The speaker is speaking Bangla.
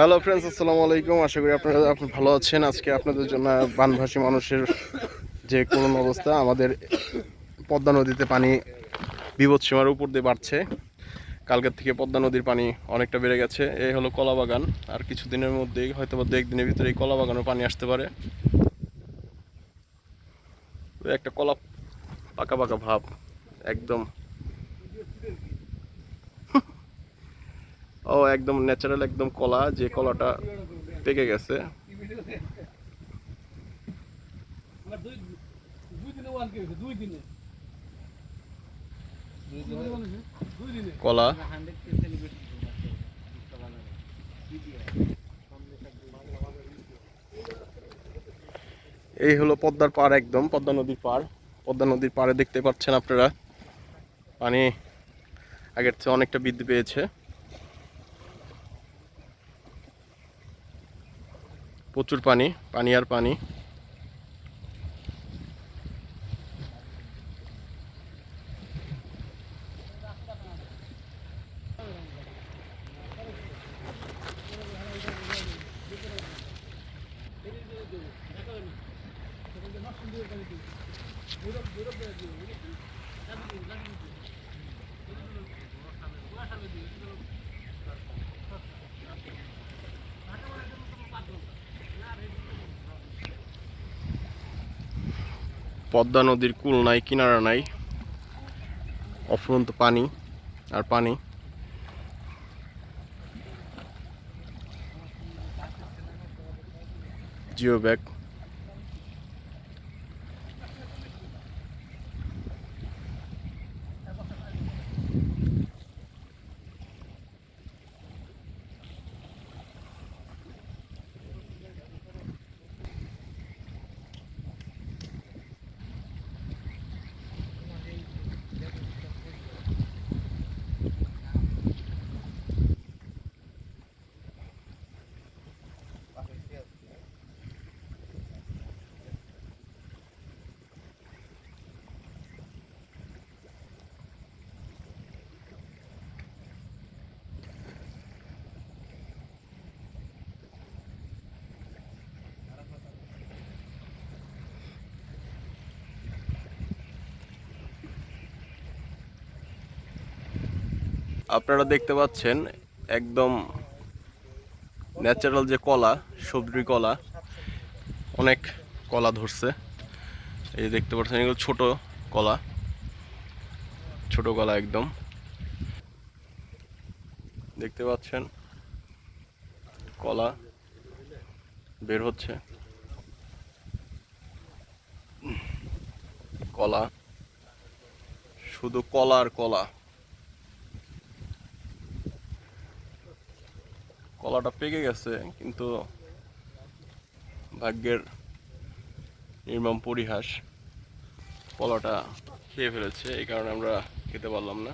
হ্যালো ফ্রেন্ডস, আসসালামু আলাইকুম। আশা করি আপনারা ভালো আছেন। আজকে আপনাদের জন্য বানভাসী মানুষের যে করুণ অবস্থা। আমাদের পদ্মা নদীতে পানি বিপদসীমার উপর দিয়ে বাড়ছে। কালকের থেকে পদ্মা নদীর পানি অনেকটা বেড়ে গেছে। এই হলো কলা বাগান। আর কিছুদিনের মধ্যেই হয়তো বা 1-2 দিনের ভিতরে এই কলা বাগানেও পানি আসতে পারে। একটা কলা পাকা পাকা ভাব একদম। একদম ন্যাচারাল, একদম কলা, যে কলাটা পেকে গেছে। কলা এই হলো পদ্মার পাড়, একদম পদ্মা নদীর পাড়। পদ্মা নদীর পাড়ে দেখতে পাচ্ছেন আপনারা পানি আগের চেয়ে অনেকটা বৃদ্ধি পেয়েছে। প্রচুর পানি, পানি আর পানি। পদ্মা নদীর কূল নাই, কিনারা নাই, অফুরন্ত পানি আর পানি। Geo bag. আপনারা দেখতে পাচ্ছেন একদম ন্যাচারাল যে কলা, সবজি কলা, অনেক কলা ধরছে। এই দেখতে পাচ্ছেন এগুলো ছোট কলা, ছোট কলা একদম দেখতে পাচ্ছেন। কলা বের হচ্ছে, কলা, শুধু কলা আর কলা। কলাটা পেকে গেছে, কিন্তু ভাগ্যের নির্মম পরিহাস, কলাটা খেয়ে ফেলেছে। এই কারণে আমরা খেতে পারলাম না।